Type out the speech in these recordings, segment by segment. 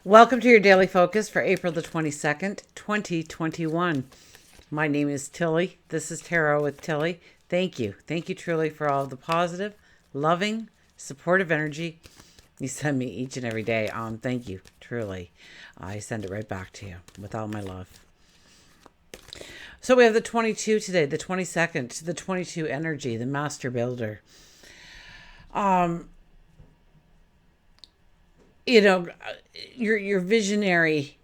Welcome to your daily focus for April the 22nd, 2021. My name is Tilly. This is Tarot with Tilly. Thank you. Thank you truly for all the positive, loving, supportive energy you send me each and every day. Thank you, truly. I send it right back to you with all my love. So we have the 22 today, the 22nd, the 22 energy, the master builder. Your visionary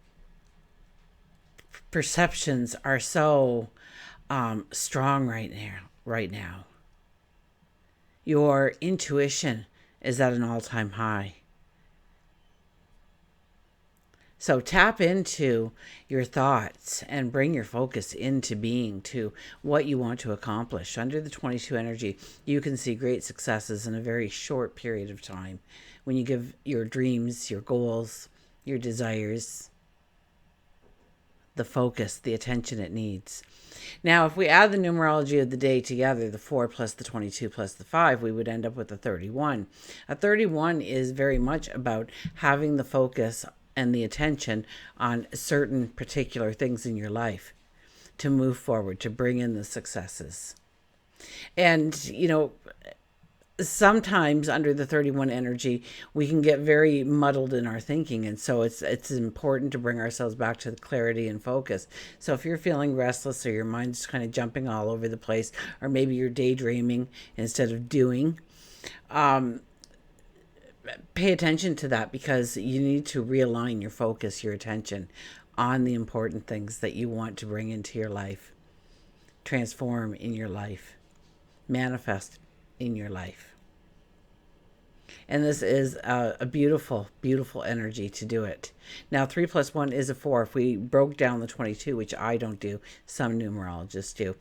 perceptions are so strong right now. Your intuition is at an all-time high. So tap into your thoughts and bring your focus into being to what you want to accomplish. Under the 22 energy, you can see great successes in a very short period of time when you give your dreams, your goals, your desires the focus, the attention it needs. Now, if we add the numerology of the day together, the 4 plus the 22 plus the 5, we would end up with a 31. A 31 is very much about having the focus and the attention on certain particular things in your life to move forward, to bring in the successes. And, sometimes under the 31 energy, we can get very muddled in our thinking. And so it's important to bring ourselves back to the clarity and focus. So if you're feeling restless or your mind's kind of jumping all over the place, or maybe you're daydreaming instead of doing, pay attention to that, because you need to realign your focus, your attention on the important things that you want to bring into your life, transform in your life, manifest in your life. And this is a beautiful, beautiful energy to do it. Now, 3 plus 1 is a 4. If we broke down the 22, which I don't do, some numerologists do,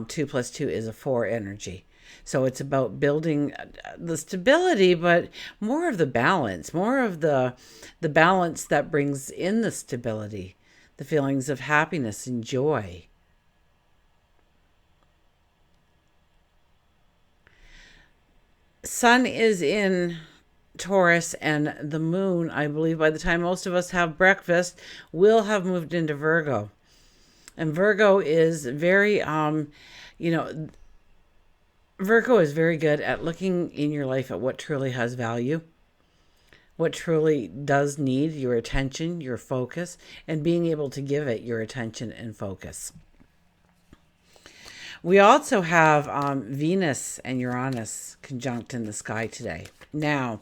2 plus 2 is a 4 energy. So it's about building the stability, but more of the balance, more of the balance that brings in the stability, the feelings of happiness and joy. Sun is in Taurus, and the moon, I believe by the time most of us have breakfast, will have moved into Virgo. And Virgo is very, Virgo is very good at looking in your life at what truly has value, what truly does need your attention, your focus, and being able to give it your attention and focus. We also have Venus and Uranus conjunct in the sky today. Now,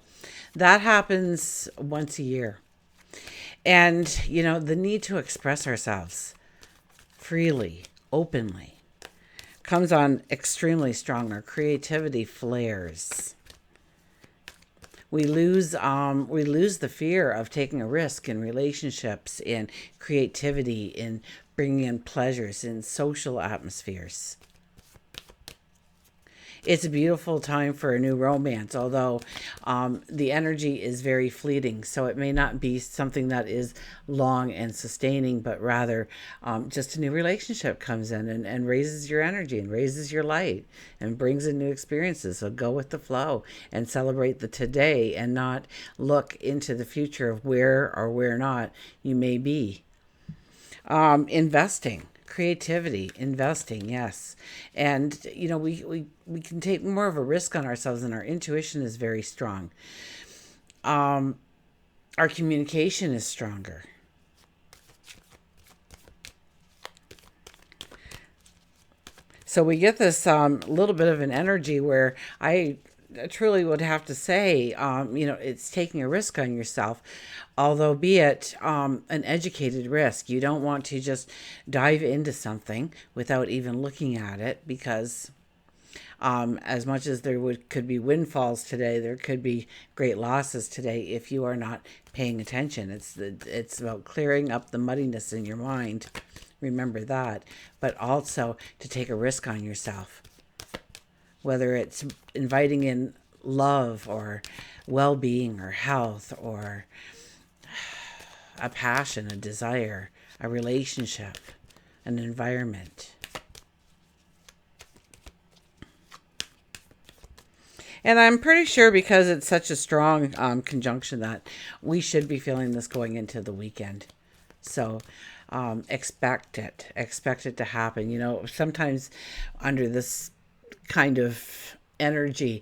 that happens once a year. And, the need to express ourselves freely, openly, comes on extremely strong. Our creativity flares. We lose the fear of taking a risk in relationships, in creativity, in bringing in pleasures, in social atmospheres. It's a beautiful time for a new romance, although the energy is very fleeting. So it may not be something that is long and sustaining, but rather just a new relationship comes in and raises your energy and raises your light and brings in new experiences. So go with the flow and celebrate the today and not look into the future of where or where not you may be. Investing. Creativity, investing, yes. And, we can take more of a risk on ourselves, and our intuition is very strong. Our communication is stronger. So we get this little bit of an energy where I truly would have to say, it's taking a risk on yourself, although be it an educated risk. You don't want to just dive into something without even looking at it, because as much as there could be windfalls today, there could be great losses today if you are not paying attention. It's about clearing up the muddiness in your mind. Remember that, but also to take a risk on yourself. Whether it's inviting in love or well-being or health or a passion, a desire, a relationship, an environment. And I'm pretty sure because it's such a strong conjunction that we should be feeling this going into the weekend. So expect it. Expect it to happen. You know, sometimes under this kind of energy,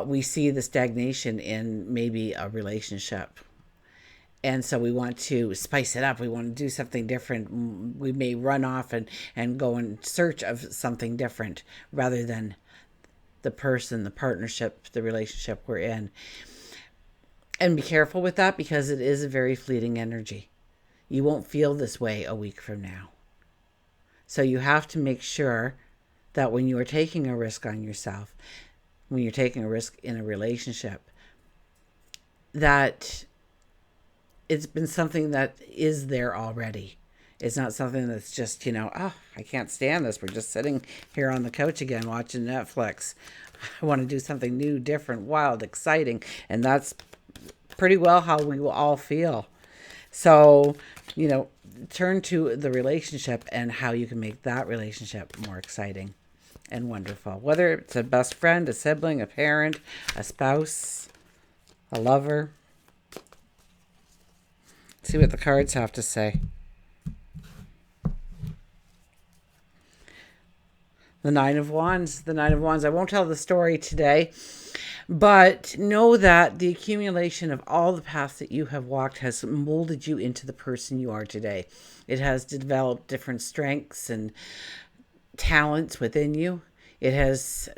we see the stagnation in maybe a relationship. And so we want to spice it up. We want to do something different. We may run off and go in search of something different rather than the person, the partnership, the relationship we're in. And be careful with that because it is a very fleeting energy. You won't feel this way a week from now. So you have to make sure that when you are taking a risk on yourself, when you're taking a risk in a relationship, that it's been something that is there already. It's not something that's just, oh, I can't stand this. We're just sitting here on the couch again watching Netflix. I want to do something new, different, wild, exciting. And that's pretty well how we will all feel. So, turn to the relationship and how you can make that relationship more exciting and wonderful. Whether it's a best friend, a sibling, a parent, a spouse, a lover. Let's see what the cards have to say. The Nine of Wands. The Nine of Wands. I won't tell the story today, but know that the accumulation of all the paths that you have walked has molded you into the person you are today. It has developed different strengths and talents within you. It has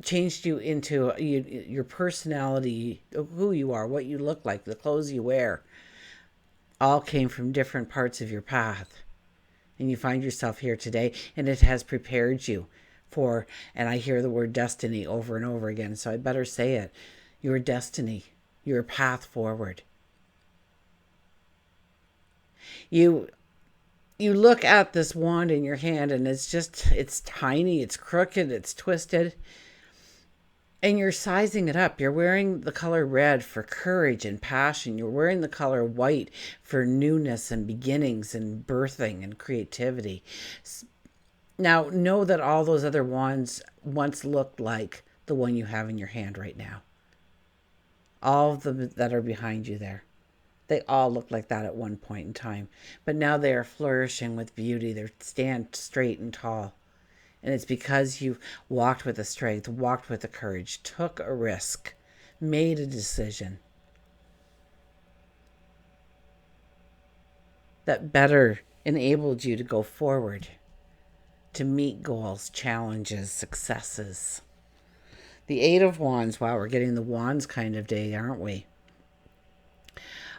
changed you into your personality, who you are, what you look like, the clothes you wear. All came from different parts of your path. And you find yourself here today, and it has prepared you for, and I hear the word destiny over and over again, so I better say it, your destiny, your path forward. You look at this wand in your hand, and it's tiny, it's crooked, it's twisted, and you're sizing it up. You're wearing the color red for courage and passion. You're wearing the color white for newness and beginnings and birthing and creativity. Now, know that all those other wands once looked like the one you have in your hand right now. All of them that are behind you there. They all look like that at one point in time. But now they are flourishing with beauty. They stand straight and tall. And it's because you walked with the strength, walked with the courage, took a risk, made a decision that better enabled you to go forward, to meet goals, challenges, successes. The Eight of Wands. Wow, we're getting the wands kind of day, aren't we?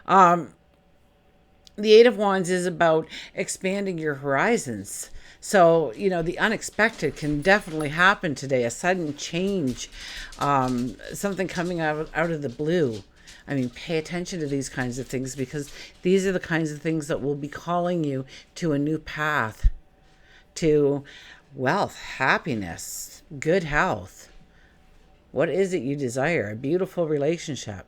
The Eight of Wands is about expanding your horizons. So, the unexpected can definitely happen today. A sudden change, something coming out of the blue. I mean, pay attention to these kinds of things because these are the kinds of things that will be calling you to a new path, to wealth, happiness, good health. What is it you desire? A beautiful relationship.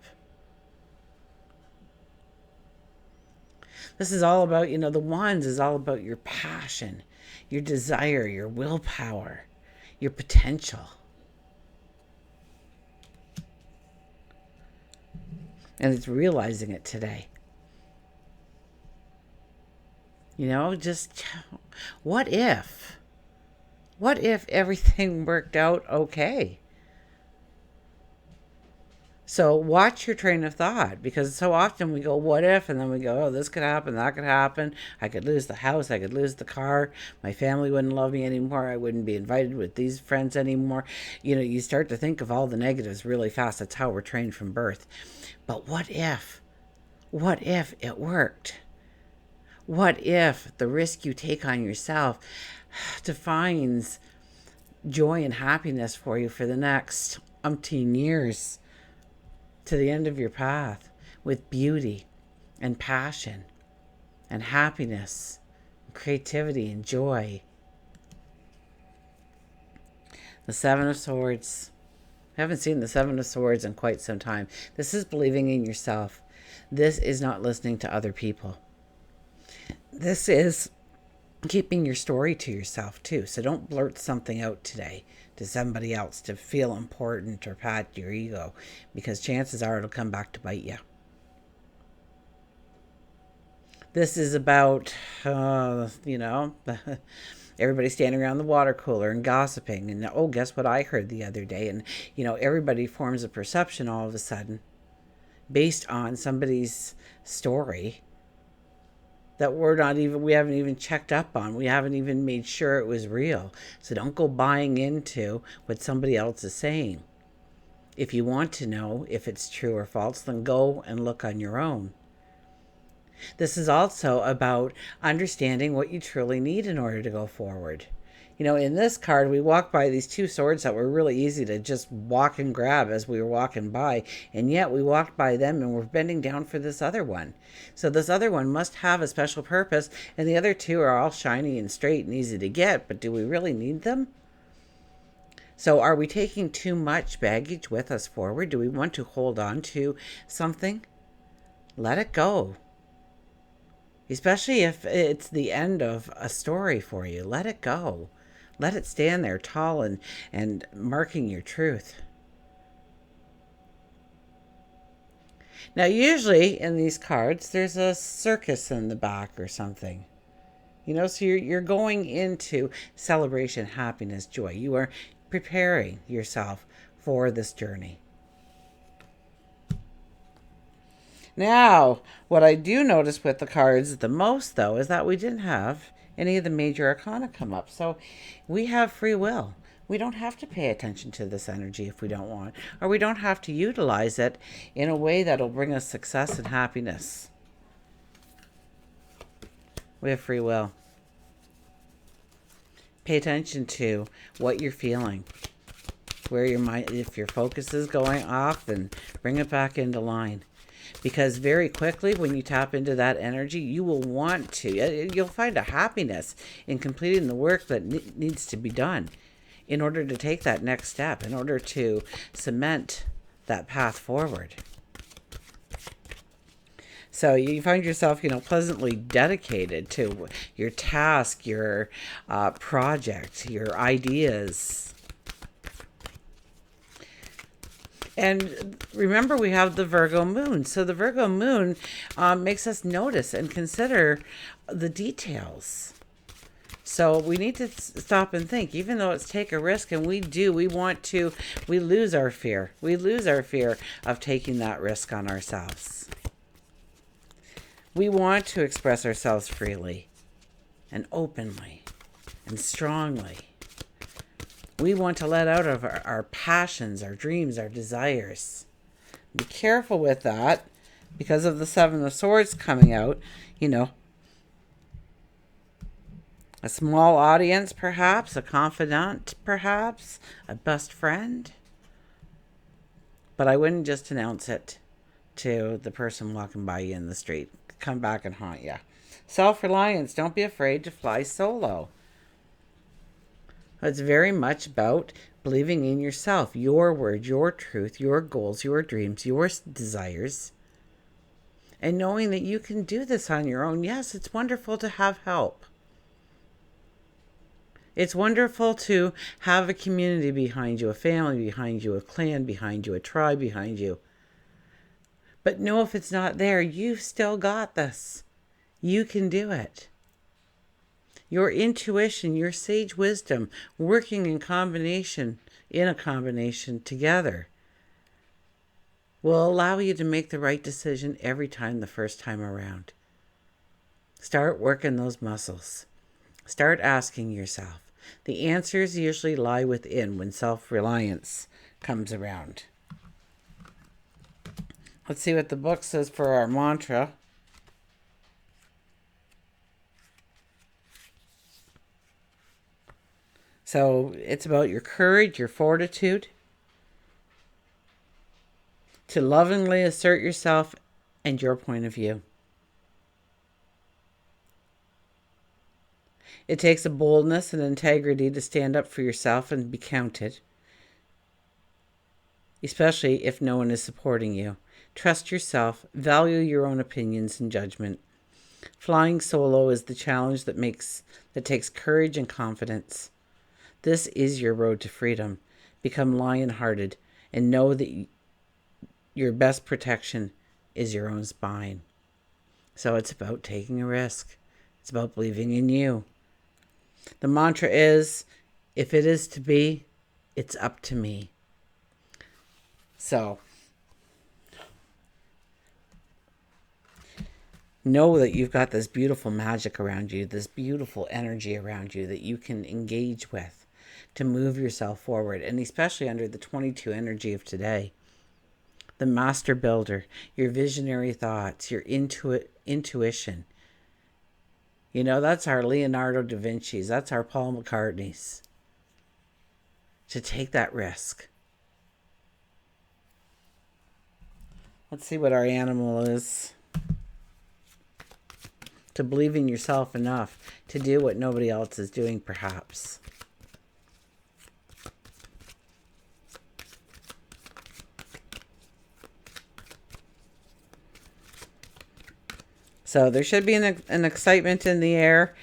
This is all about, the wands is all about your passion, your desire, your willpower, your potential. And it's realizing it today. Just what if? What if everything worked out okay? So watch your train of thought because so often we go, what if? And then we go, oh, this could happen, that could happen. I could lose the house. I could lose the car. My family wouldn't love me anymore. I wouldn't be invited with these friends anymore. You start to think of all the negatives really fast. That's how we're trained from birth. But what if? What if it worked? What if the risk you take on yourself defines joy and happiness for you for the next umpteen years? To the end of your path with beauty and passion and happiness, and creativity and joy. The Seven of Swords. I haven't seen the Seven of Swords in quite some time. This is believing in yourself. This is not listening to other people. This is keeping your story to yourself too. So don't blurt something out today. to somebody else to feel important or pat your ego, because chances are it'll come back to bite you. This is about, everybody standing around the water cooler and gossiping. And oh, guess what I heard the other day? And, everybody forms a perception all of a sudden based on somebody's story that we haven't even checked up on. We haven't even made sure it was real. So don't go buying into what somebody else is saying. If you want to know if it's true or false, then go and look on your own. This is also about understanding what you truly need in order to go forward. In this card, we walk by these two swords that were really easy to just walk and grab as we were walking by. And yet we walked by them and we're bending down for this other one. So this other one must have a special purpose. And the other two are all shiny and straight and easy to get. But do we really need them? So are we taking too much baggage with us forward? Do we want to hold on to something? Let it go. Especially if it's the end of a story for you. Let it go. Let it stand there tall and marking your truth. Now, usually in these cards, there's a circus in the back or something. So you're going into celebration, happiness, joy. You are preparing yourself for this journey. Now, what I do notice with the cards the most, though, is that we didn't have any of the major arcana come up. So we have free will. We don't have to pay attention to this energy if we don't want, or we don't have to utilize it in a way that'll bring us success and happiness. We have free will. Pay attention to what you're feeling, where your mind, if your focus is going off, then bring it back into line. Because very quickly, when you tap into that energy, you will want to, you'll find a happiness in completing the work that needs to be done in order to take that next step, in order to cement that path forward. So you find yourself, pleasantly dedicated to your task, your project, your ideas. And remember, we have the Virgo moon. So the Virgo moon makes us notice and consider the details. So we need to stop and think, even though it's take a risk, and we lose our fear. We lose our fear of taking that risk on ourselves. We want to express ourselves freely and openly and strongly. We want to let out of our passions, our dreams, our desires. Be careful with that because of the Seven of Swords coming out. A small audience, perhaps, a confidant, perhaps, a best friend. But I wouldn't just announce it to the person walking by you in the street. Come back and haunt you. Self-reliance. Don't be afraid to fly solo. It's very much about believing in yourself, your word, your truth, your goals, your dreams, your desires, and knowing that you can do this on your own. Yes, it's wonderful to have help. It's wonderful to have a community behind you, a family behind you, a clan behind you, a tribe behind you. But know if it's not there, you've still got this. You can do it. Your intuition, your sage wisdom, working in a combination together, will allow you to make the right decision every time the first time around. Start working those muscles. Start asking yourself. The answers usually lie within when self-reliance comes around. Let's see what the book says for our mantra. So it's about your courage, your fortitude, to lovingly assert yourself and your point of view. It takes a boldness and integrity to stand up for yourself and be counted, especially if no one is supporting you. Trust yourself, value your own opinions and judgment. Flying solo is the challenge that takes courage and confidence. This is your road to freedom. Become lion-hearted and know that your best protection is your own spine. So it's about taking a risk. It's about believing in you. The mantra is, if it is to be, it's up to me. So know that you've got this beautiful magic around you, this beautiful energy around you that you can engage with to move yourself forward. And especially under the 22 energy of today, the master builder, your visionary thoughts, your intuition. You know, that's our Leonardo da Vinci's, that's our Paul McCartney's. To take that risk. Let's see what our animal is. To believe in yourself enough to do what nobody else is doing, perhaps. So there should be an excitement in the air.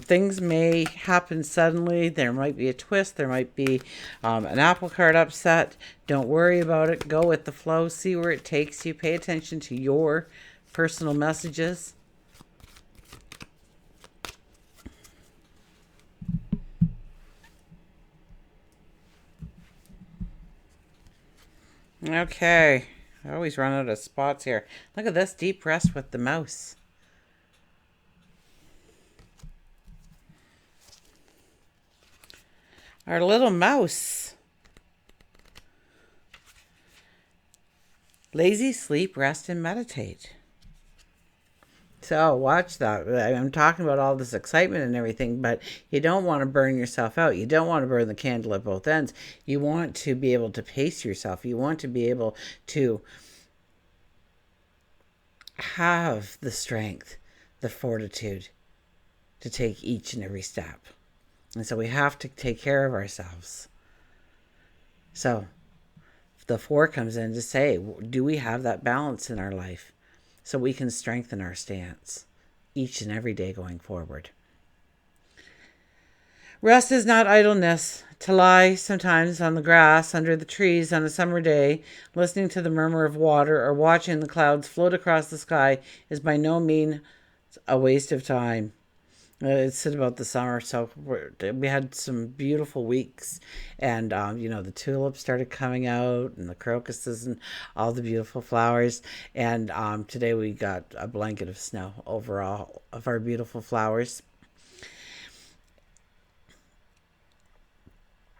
Things may happen suddenly. There might be a twist. There might be an apple cart upset. Don't worry about it. Go with the flow. See where it takes you. Pay attention to your personal messages. Okay. I always run out of spots here. Look at this deep rest with the mouse. Our little mouse. Lazy, sleep, rest, and meditate. So watch that. I'm talking about all this excitement and everything, but you don't want to burn yourself out. You don't want to burn the candle at both ends. You want to be able to pace yourself. You want to be able to have the strength, the fortitude to take each and every step. And so we have to take care of ourselves. So the 4 comes in to say, do we have that balance in our life so we can strengthen our stance each and every day going forward? Rest is not idleness. To lie sometimes on the grass, under the trees on a summer day, listening to the murmur of water or watching the clouds float across the sky is by no means a waste of time. It's about the summer, so we had some beautiful weeks, and the tulips started coming out, and the crocuses, and all the beautiful flowers. And today we got a blanket of snow over all of our beautiful flowers.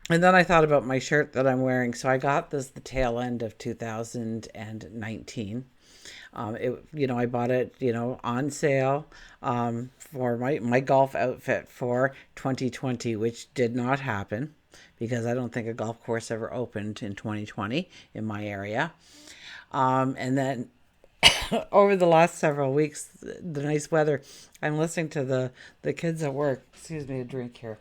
And then I thought about my shirt that I'm wearing. So I got this the tail end of 2019. I bought it, on sale for my golf outfit for 2020, which did not happen because I don't think a golf course ever opened in 2020 in my area. And then over the last several weeks, the nice weather, I'm listening to the kids at work. Excuse me, a drink here.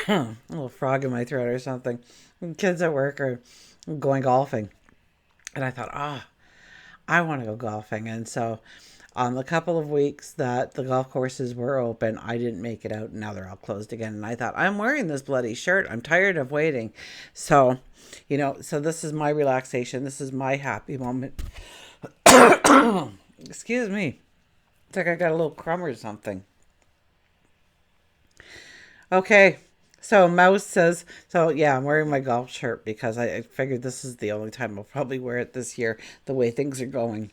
A little frog in my throat or something. Kids at work are going golfing. And I thought, I want to go golfing. And so on the couple of weeks that the golf courses were open, I didn't make it out. Now they're all closed again. And I thought, I'm wearing this bloody shirt. I'm tired of waiting. So, so this is my relaxation. This is my happy moment. Excuse me. It's like I got a little crumb or something. Okay. So Mouse says, I'm wearing my golf shirt because I figured this is the only time I'll probably wear it this year, the way things are going.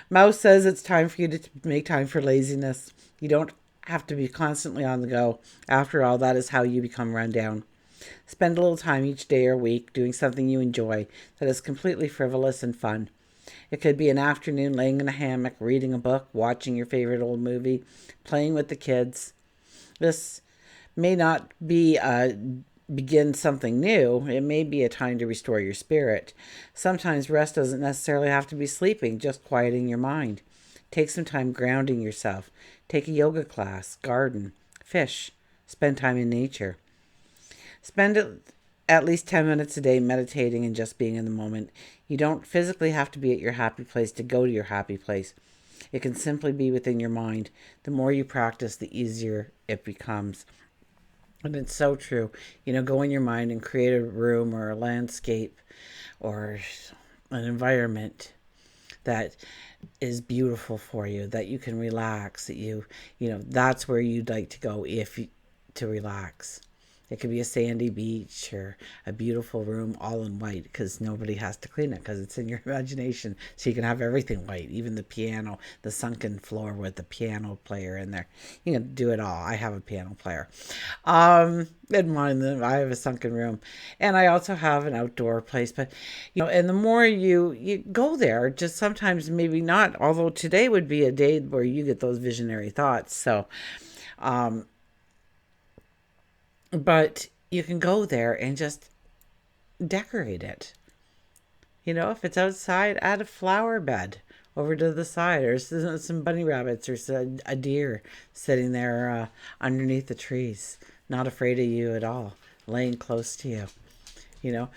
Mouse says it's time for you to make time for laziness. You don't have to be constantly on the go. After all, that is how you become run down. Spend a little time each day or week doing something you enjoy that is completely frivolous and fun. It could be an afternoon laying in a hammock, reading a book, watching your favorite old movie, playing with the kids. This may not be begin something new. It may be a time to restore your spirit. Sometimes rest doesn't necessarily have to be sleeping, just quieting your mind. Take some time grounding yourself. Take a yoga class, garden, fish, spend time in nature. Spend at least 10 minutes a day meditating and just being in the moment. You don't physically have to be at your happy place to go to your happy place. It can simply be within your mind. The more you practice, the easier it becomes. And it's so true. Go in your mind and create a room or a landscape or an environment that is beautiful for you, that you can relax, that that's where you'd like to go to relax. It could be a sandy beach or a beautiful room all in white because nobody has to clean it because it's in your imagination. So you can have everything white, even the piano, the sunken floor with the piano player in there. You can do it all. I have a piano player. In mine, I have a sunken room. And I also have an outdoor place. But, and the more you go there, just sometimes maybe not, although today would be a day where you get those visionary thoughts. So, but you can go there and just decorate it. If it's outside, add a flower bed over to the side, or some bunny rabbits, or a deer sitting there underneath the trees, not afraid of you at all, laying close to you. You know,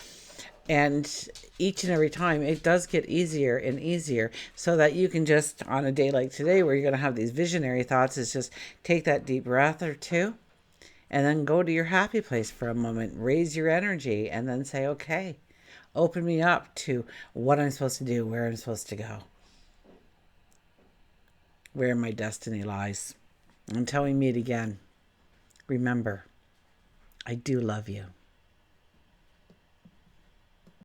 and each and every time it does get easier and easier, so that you can just, on a day like today where you're going to have these visionary thoughts, is just take that deep breath or two and then go to your happy place for a moment, raise your energy, and then say, okay, open me up to what I'm supposed to do, where I'm supposed to go, where my destiny lies. Until we meet again, remember, I do love you.